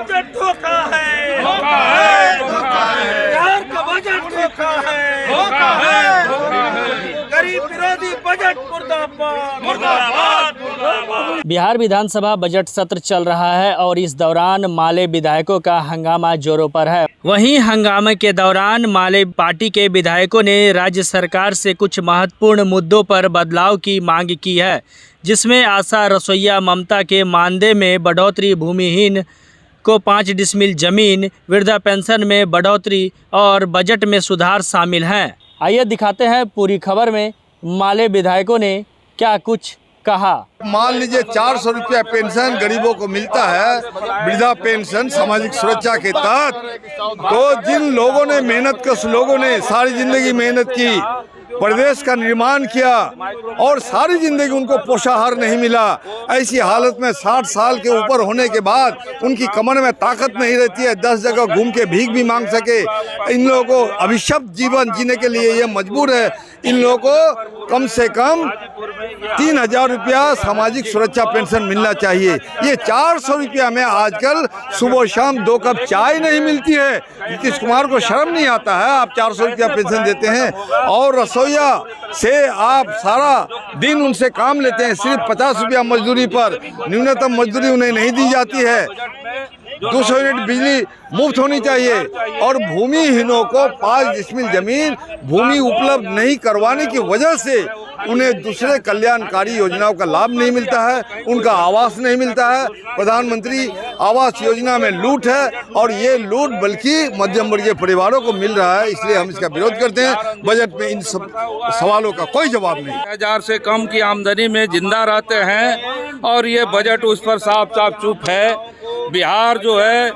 Budget धोखा है, बिहार का बजट धोखा है, गरीब विरोधी बजट मुर्दाबाद, मुर्दाबाद, मुर्दाबाद। बिहार विधानसभा बजट सत्र चल रहा है और इस दौरान माले विधायकों का हंगामा जोरों पर है। वहीं हंगामे के दौरान माले पार्टी के विधायकों ने राज्य सरकार से कुछ महत्वपूर्ण मुद्दों पर बदलाव की मांग की है, जिसमें आशा रसोइया ममता के मानदेय में बढ़ोतरी, भूमिहीन को 5 डिसमिल जमीन, वृद्धा पेंशन में बढ़ोतरी और बजट में सुधार शामिल हैं। आइए दिखाते हैं पूरी खबर में माले विधायकों ने क्या कुछ कहा। मान लीजिए 400 रुपया पेंशन गरीबों को मिलता है, वृद्धा पेंशन सामाजिक सुरक्षा के तहत। तो जिन लोगों ने मेहनत कर, लोगों ने सारी जिंदगी मेहनत की, प्रदेश का निर्माण किया और सारी जिंदगी उनको पोषाहार नहीं मिला, ऐसी हालत में 60 साल के ऊपर होने के बाद उनकी कमर में ताकत नहीं रहती है 10 जगह घूम के भीख भी मांग सके, इन लोगों को अभिशप्त जीवन जीने के लिए ये मजबूर है। इन लोगों को कम से कम 3000 रुपया सामाजिक सुरक्षा पेंशन मिलना चाहिए। ये 400 रुपया में आजकल सुबह शाम 2 कप चाय नहीं मिलती है। नीतीश कुमार को शर्म नहीं आता है, आप 400 रुपया पेंशन देते हैं और रसोइया से आप सारा दिन उनसे काम लेते हैं, सिर्फ 50 रुपया मजदूरी पर, न्यूनतम मजदूरी उन्हें नहीं दी जाती है। 200 यूनिट बिजली मुफ्त होनी चाहिए और भूमिहीनों को 5 डिसमिल जमीन भूमि उपलब्ध नहीं करवाने की वजह से उन्हें दूसरे कल्याणकारी योजनाओं का लाभ नहीं मिलता है, उनका आवास नहीं मिलता है। प्रधानमंत्री आवास योजना में लूट है और ये लूट बल्कि मध्यम वर्गीय परिवारों को मिल रहा है, इसलिए हम इसका विरोध करते हैं। बजट में इन सब सवालों का कोई जवाब नहीं। 1000 से कम की आमदनी में जिंदा रहते हैं और ये बजट उस पर साफ साफ चुप है। बिहार जो है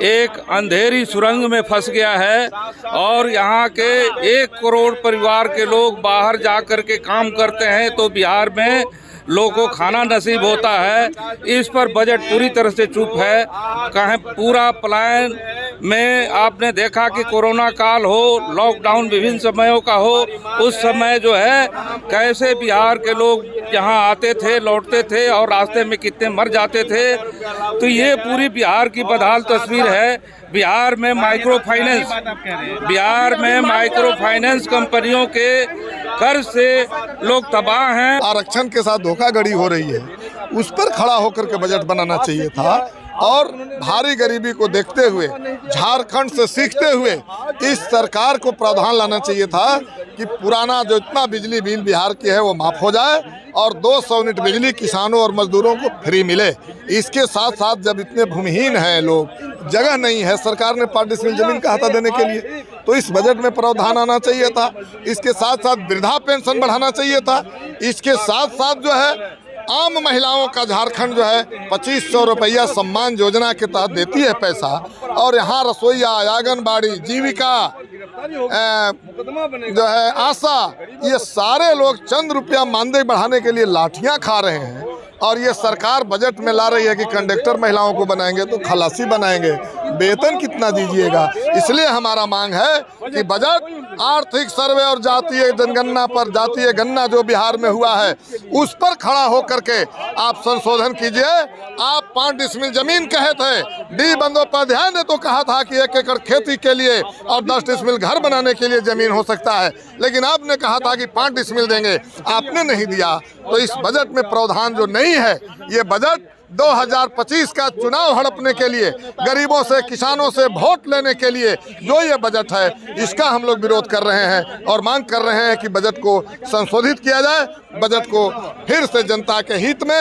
एक अंधेरी सुरंग में फंस गया है और यहाँ के 1 करोड़ परिवार के लोग बाहर जा कर के काम करते हैं तो बिहार में लोगों को खाना नसीब होता है। इस पर बजट पूरी तरह से चुप है। कहें पूरा प्लान में आपने देखा कि कोरोना काल हो, लॉकडाउन विभिन्न समयों का हो, उस समय जो है कैसे बिहार के लोग यहाँ आते थे, लौटते थे और रास्ते में कितने मर जाते थे। तो ये पूरी बिहार की बदहाल तस्वीर है। बिहार में माइक्रो फाइनेंस कंपनियों के कर्ज से लोग तबाह हैं। आरक्षण के साथ धोखाधड़ी हो रही है, उस पर खड़ा होकर के बजट बनाना चाहिए था और भारी गरीबी को देखते हुए, झारखंड से सीखते हुए इस सरकार को प्रावधान लाना चाहिए था कि पुराना जो इतना बिजली बिल बिहार की है वो माफ़ हो जाए और 200 यूनिट बिजली किसानों और मजदूरों को फ्री मिले। इसके साथ साथ जब इतने भूमिहीन हैं लोग, जगह नहीं है, सरकार ने 5 डिसमिल जमीन का हता देने के लिए, तो इस बजट में प्रावधान आना चाहिए था। इसके साथ साथ वृद्धा पेंशन बढ़ाना चाहिए था। इसके साथ साथ जो है आम महिलाओं का झारखंड जो है 2500 रुपया सम्मान योजना के तहत देती है पैसा और यहाँ रसोइया, आंगनबाड़ी, जीविका जो है आशा, ये सारे लोग चंद रुपया मानदेय बढ़ाने के लिए लाठियाँ खा रहे हैं। और ये सरकार बजट में ला रही है कि कंडक्टर महिलाओं को बनाएंगे तो खलासी बनाएंगे, वेतन कितना दीजिएगा। इसलिए हमारा मांग है कि बजट आर्थिक सर्वे और जातीय जनगणना पर, जातीय गणना जो बिहार में हुआ है उस पर खड़ा होकर के आप संशोधन कीजिए। आप 5 डिसमिल जमीन कहे थे, डी बंदोपाध्याय ने तो कहा था कि 1 एकड़ खेती के लिए और 10 डिसमिल घर बनाने के लिए जमीन हो सकता है, लेकिन आपने कहा था कि 5 डिसमिल देंगे, आपने नहीं दिया। तो इस बजट में प्रावधान जो नहीं है, ये बजट 2025 का चुनाव हड़पने के लिए, गरीबों से, किसानों से वोट लेने के लिए जो ये बजट है, इसका हम लोग विरोध कर रहे हैं और मांग कर रहे हैं कि बजट को संशोधित किया जाए। बजट को फिर से जनता के हित में,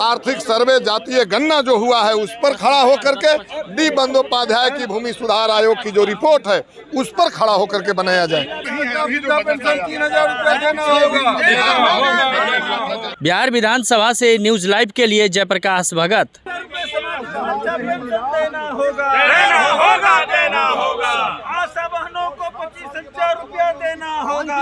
आर्थिक सर्वे, जातीय गणना जो हुआ है उस पर खड़ा होकर के, डी बंदोपाध्याय की भूमि सुधार आयोग की जो रिपोर्ट है उस पर खड़ा होकर के बनाया जाए। बिहार विधानसभा से न्यूज लाइव के लिए जयप्रकाश भगत। देना होगा। आशा बहनों को 25,000 रुपया देना होगा।